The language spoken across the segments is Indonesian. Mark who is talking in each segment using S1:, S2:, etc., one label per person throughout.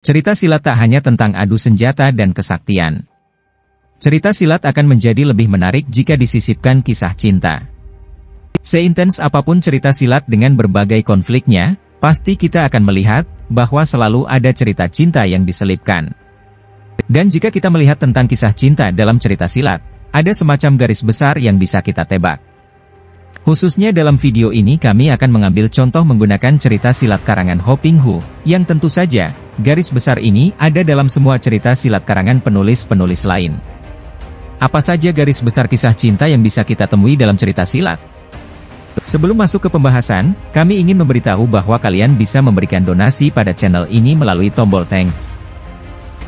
S1: Cerita silat tak hanya tentang adu senjata dan kesaktian. Cerita silat akan menjadi lebih menarik jika disisipkan kisah cinta. Seintens apapun cerita silat dengan berbagai konfliknya, pasti kita akan melihat bahwa selalu ada cerita cinta yang diselipkan. Dan jika kita melihat tentang kisah cinta dalam cerita silat, ada semacam garis besar yang bisa kita tebak. Khususnya dalam video ini kami akan mengambil contoh menggunakan cerita silat karangan Ho Ping Hu, yang tentu saja, garis besar ini ada dalam semua cerita silat karangan penulis-penulis lain. Apa saja garis besar kisah cinta yang bisa kita temui dalam cerita silat? Sebelum masuk ke pembahasan, kami ingin memberitahu bahwa kalian bisa memberikan donasi pada channel ini melalui tombol thanks.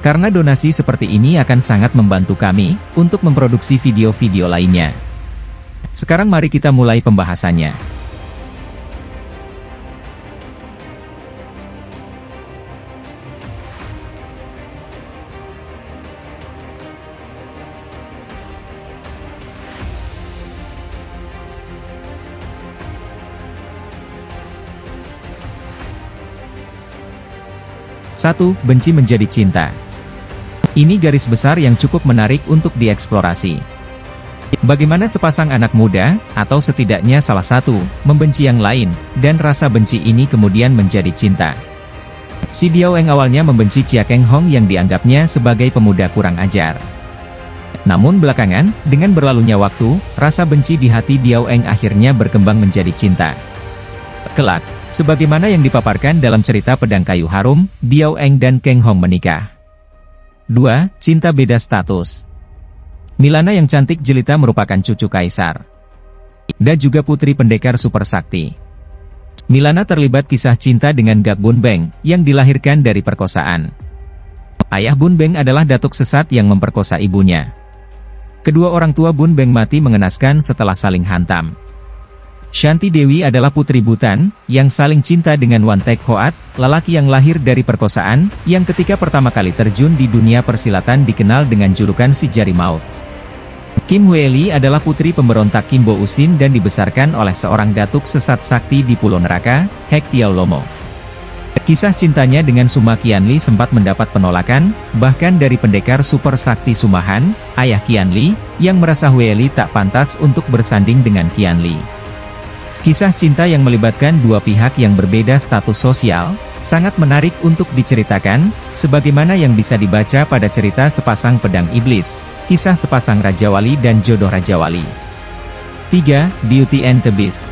S1: Karena donasi seperti ini akan sangat membantu kami untuk memproduksi video-video lainnya. Sekarang mari kita mulai pembahasannya. Satu, benci menjadi cinta. Ini garis besar yang cukup menarik untuk dieksplorasi. Bagaimana sepasang anak muda, atau setidaknya salah satu, membenci yang lain, dan rasa benci ini kemudian menjadi cinta. Si Diao Eng awalnya membenci Chia Keng Hong yang dianggapnya sebagai pemuda kurang ajar. Namun belakangan, dengan berlalunya waktu, rasa benci di hati Diao Eng akhirnya berkembang menjadi cinta. Kelak, sebagaimana yang dipaparkan dalam cerita Pedang Kayu Harum, Diao Eng dan Keng Hong menikah. 2. Cinta beda status. Milana yang cantik jelita merupakan cucu kaisar. Dan juga putri pendekar super sakti. Milana terlibat kisah cinta dengan Gak Bun Beng, yang dilahirkan dari perkosaan. Ayah Bun Beng adalah datuk sesat yang memperkosa ibunya. Kedua orang tua Bun Beng mati mengenaskan setelah saling hantam. Shanti Dewi adalah putri Butan, yang saling cinta dengan Wan Tek Hoat, lelaki yang lahir dari perkosaan, yang ketika pertama kali terjun di dunia persilatan dikenal dengan julukan si Jari Maut. Kim Hue Li adalah putri pemberontak Kim Bo Usin dan dibesarkan oleh seorang datuk sesat sakti di Pulau Neraka, Hek Tiao Lomo. Kisah cintanya dengan Suma Qianli sempat mendapat penolakan, bahkan dari pendekar super sakti Sumahan, ayah Qianli, yang merasa Hue Li tak pantas untuk bersanding dengan Qianli. Kisah cinta yang melibatkan dua pihak yang berbeda status sosial, sangat menarik untuk diceritakan, sebagaimana yang bisa dibaca pada cerita Sepasang Pedang Iblis, kisah sepasang Raja Wali dan jodoh Raja Wali. 3. Beauty and the Beast.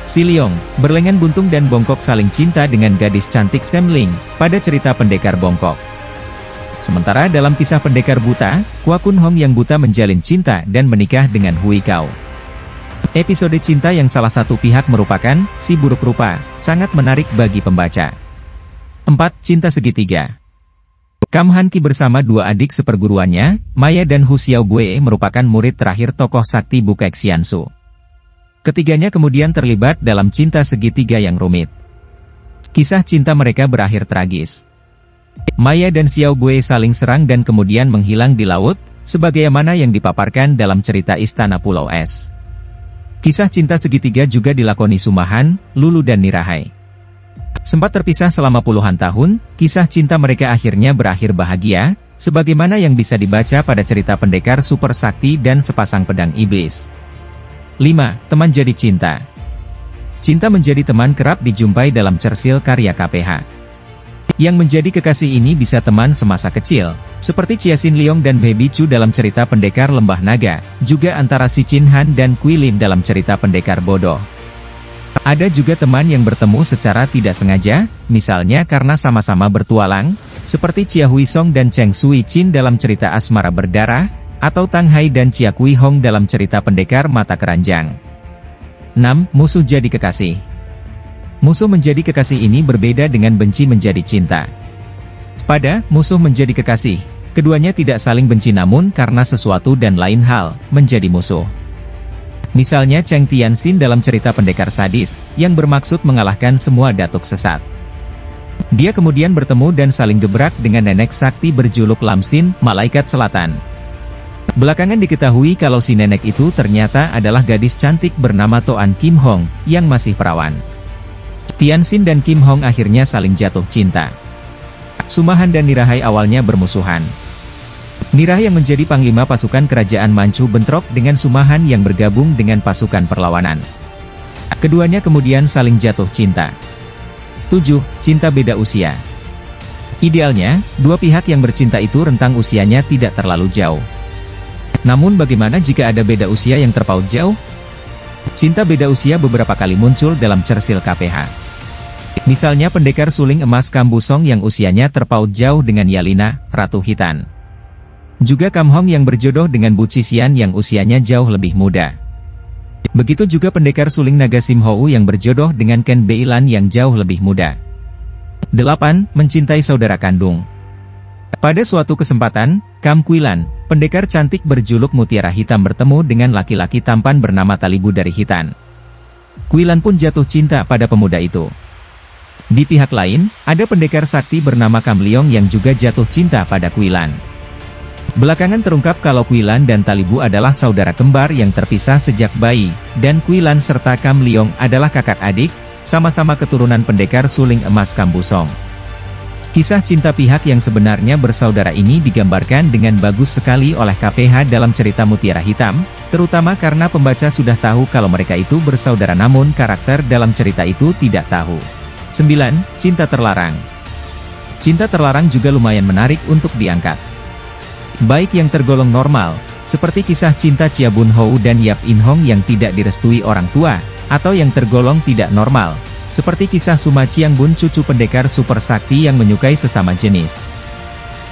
S1: Si Leong, berlengan buntung dan bongkok saling cinta dengan gadis cantik Sam Ling, pada cerita Pendekar Bongkok. Sementara dalam kisah Pendekar Buta, Kwa Kun Hong yang buta menjalin cinta dan menikah dengan Hui Kao. Episode cinta yang salah satu pihak merupakan si buruk rupa, sangat menarik bagi pembaca. 4. Cinta segitiga. Kam Han Ki bersama dua adik seperguruannya, Maya dan Hu Xiaogue merupakan murid terakhir tokoh sakti Bukek Xiansu. Ketiganya kemudian terlibat dalam cinta segitiga yang rumit. Kisah cinta mereka berakhir tragis. Maya dan Xiaogue saling serang dan kemudian menghilang di laut, sebagaimana yang dipaparkan dalam cerita Istana Pulau Es. Kisah cinta segitiga juga dilakoni Sumahan, Lulu dan Nirahai. Sempat terpisah selama puluhan tahun, kisah cinta mereka akhirnya berakhir bahagia, sebagaimana yang bisa dibaca pada cerita Pendekar Super Sakti dan Sepasang Pedang Iblis. 5. Teman jadi cinta. Cinta menjadi teman kerap dijumpai dalam cersil karya KPH. Yang menjadi kekasih ini bisa teman semasa kecil, seperti Chia Sin Leong dan Baby Chu dalam cerita Pendekar Lembah Naga, juga antara Si Chin Han dan Kui Lin dalam cerita Pendekar Bodoh. Ada juga teman yang bertemu secara tidak sengaja, misalnya karena sama-sama bertualang, seperti Chia Hui Song dan Cheng Sui Chin dalam cerita Asmara Berdarah, atau Tang Hai dan Chia Kui Hong dalam cerita Pendekar Mata Keranjang. 6. Musuh jadi kekasih. Musuh menjadi kekasih ini berbeda dengan benci menjadi cinta. Pada musuh menjadi kekasih, keduanya tidak saling benci namun karena sesuatu dan lain hal, menjadi musuh. Misalnya Cheng Tianxin dalam cerita Pendekar Sadis, yang bermaksud mengalahkan semua datuk sesat. Dia kemudian bertemu dan saling gebrak dengan nenek sakti berjuluk Lamsin, Malaikat Selatan. Belakangan diketahui kalau si nenek itu ternyata adalah gadis cantik bernama Toan Kim Hong, yang masih perawan. Tianxin dan Kim Hong akhirnya saling jatuh cinta. Sumahan dan Nirahai awalnya bermusuhan. Nirahai yang menjadi panglima pasukan kerajaan Manchu bentrok dengan Sumahan yang bergabung dengan pasukan perlawanan. Keduanya kemudian saling jatuh cinta. 7. Cinta beda usia. Idealnya, dua pihak yang bercinta itu rentang usianya tidak terlalu jauh. Namun bagaimana jika ada beda usia yang terpaut jauh? Cinta beda usia beberapa kali muncul dalam cersil KPH. Misalnya pendekar suling emas Kambusong yang usianya terpaut jauh dengan Yalina, Ratu Hitan. Juga Kamhong yang berjodoh dengan Bu Cisian yang usianya jauh lebih muda. Begitu juga pendekar suling naga Simhou yang berjodoh dengan Ken Beilan yang jauh lebih muda. 8. Mencintai saudara kandung. Pada suatu kesempatan, Kam Quilan, pendekar cantik berjuluk Mutiara Hitam bertemu dengan laki-laki tampan bernama Talibu dari Hitan. Quilan pun jatuh cinta pada pemuda itu. Di pihak lain, ada pendekar sakti bernama Kam Leong yang juga jatuh cinta pada Quilan. Belakangan terungkap kalau Quilan dan Talibu adalah saudara kembar yang terpisah sejak bayi, dan Quilan serta Kam Leong adalah kakak adik, sama-sama keturunan pendekar suling emas Kambusong. Kisah cinta pihak yang sebenarnya bersaudara ini digambarkan dengan bagus sekali oleh KPH dalam cerita Mutiara Hitam, terutama karena pembaca sudah tahu kalau mereka itu bersaudara namun karakter dalam cerita itu tidak tahu. 9. Cinta terlarang. Cinta terlarang juga lumayan menarik untuk diangkat. Baik yang tergolong normal, seperti kisah cinta Chia Bun Hou dan Yap In Hong yang tidak direstui orang tua, atau yang tergolong tidak normal, seperti kisah Suma Chiang Bun cucu pendekar super sakti yang menyukai sesama jenis.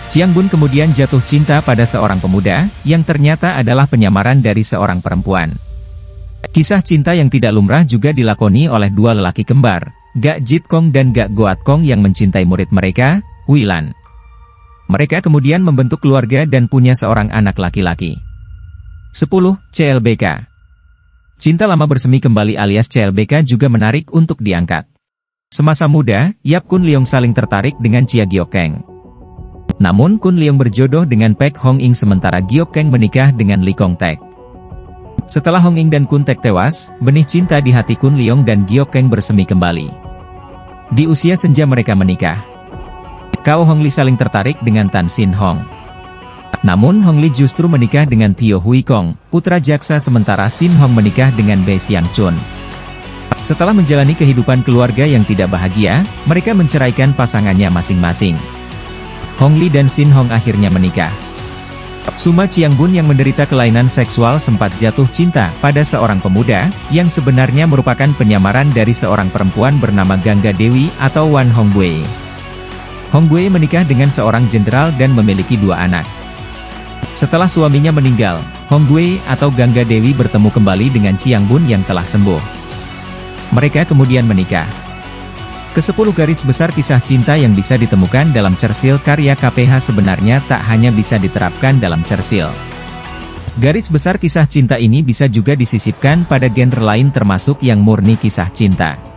S1: Chiang Bun kemudian jatuh cinta pada seorang pemuda, yang ternyata adalah penyamaran dari seorang perempuan. Kisah cinta yang tidak lumrah juga dilakoni oleh dua lelaki kembar, Gak Jit Kong dan Gak Goat Kong yang mencintai murid mereka, Wilan. Mereka kemudian membentuk keluarga dan punya seorang anak laki-laki. 10. CLBK. Cinta lama bersemi kembali alias CLBK juga menarik untuk diangkat. Semasa muda, Yap Kun Leong saling tertarik dengan Chia Giok Keng. Namun Kun Leong berjodoh dengan Pek Hong Ing sementara Giok Keng menikah dengan Li Kong Tek. Setelah Hong Ing dan Kun Tek tewas, benih cinta di hati Kun Leong dan Giok Keng bersemi kembali. Di usia senja mereka menikah. Kao Hong Li saling tertarik dengan Tan Sin Hong. Namun Hong Li justru menikah dengan Tio Hui Kong, putra jaksa sementara Sin Hong menikah dengan Bei Xiang Chun. Setelah menjalani kehidupan keluarga yang tidak bahagia, mereka menceraikan pasangannya masing-masing. Hong Li dan Sin Hong akhirnya menikah. Suma Chiang Bun yang menderita kelainan seksual sempat jatuh cinta pada seorang pemuda, yang sebenarnya merupakan penyamaran dari seorang perempuan bernama Gangga Dewi atau Wan Hong Bui. Hong Bui menikah dengan seorang jenderal dan memiliki dua anak. Setelah suaminya meninggal, Hong Bui atau Gangga Dewi bertemu kembali dengan Chiang Bun yang telah sembuh. Mereka kemudian menikah. Ke-10 garis besar kisah cinta yang bisa ditemukan dalam cersil karya KPH sebenarnya tak hanya bisa diterapkan dalam cersil. Garis besar kisah cinta ini bisa juga disisipkan pada genre lain termasuk yang murni kisah cinta.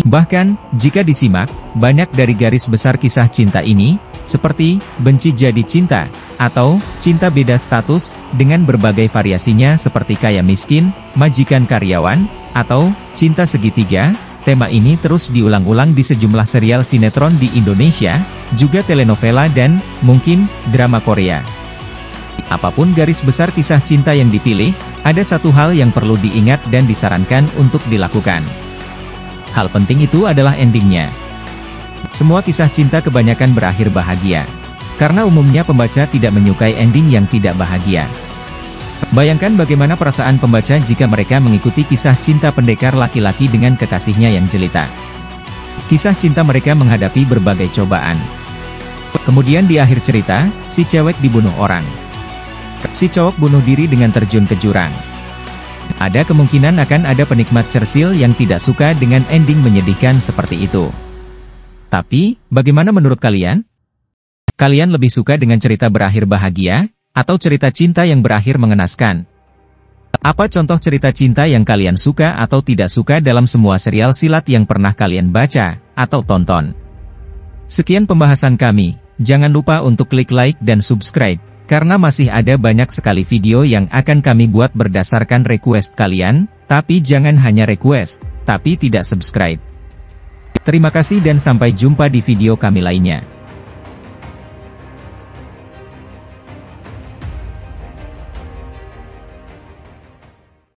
S1: Bahkan, jika disimak, banyak dari garis besar kisah cinta ini, seperti benci jadi cinta, atau cinta beda status, dengan berbagai variasinya seperti kaya miskin, majikan karyawan, atau cinta segitiga, tema ini terus diulang-ulang di sejumlah serial sinetron di Indonesia, juga telenovela dan, mungkin, drama Korea. Apapun garis besar kisah cinta yang dipilih, ada satu hal yang perlu diingat dan disarankan untuk dilakukan. Hal penting itu adalah endingnya. Semua kisah cinta kebanyakan berakhir bahagia. Karena umumnya pembaca tidak menyukai ending yang tidak bahagia. Bayangkan bagaimana perasaan pembaca jika mereka mengikuti kisah cinta pendekar laki-laki dengan kekasihnya yang jelita. Kisah cinta mereka menghadapi berbagai cobaan. Kemudian di akhir cerita, si cewek dibunuh orang. Si cowok bunuh diri dengan terjun ke jurang. Ada kemungkinan akan ada penikmat cersil yang tidak suka dengan ending menyedihkan seperti itu. Tapi, bagaimana menurut kalian? Kalian lebih suka dengan cerita berakhir bahagia, atau cerita cinta yang berakhir mengenaskan? Apa contoh cerita cinta yang kalian suka atau tidak suka dalam semua serial silat yang pernah kalian baca, atau tonton? Sekian pembahasan kami, jangan lupa untuk klik like dan subscribe. Karena masih ada banyak sekali video yang akan kami buat berdasarkan request kalian, tapi jangan hanya request, tapi tidak subscribe. Terima kasih dan sampai jumpa di video kami lainnya.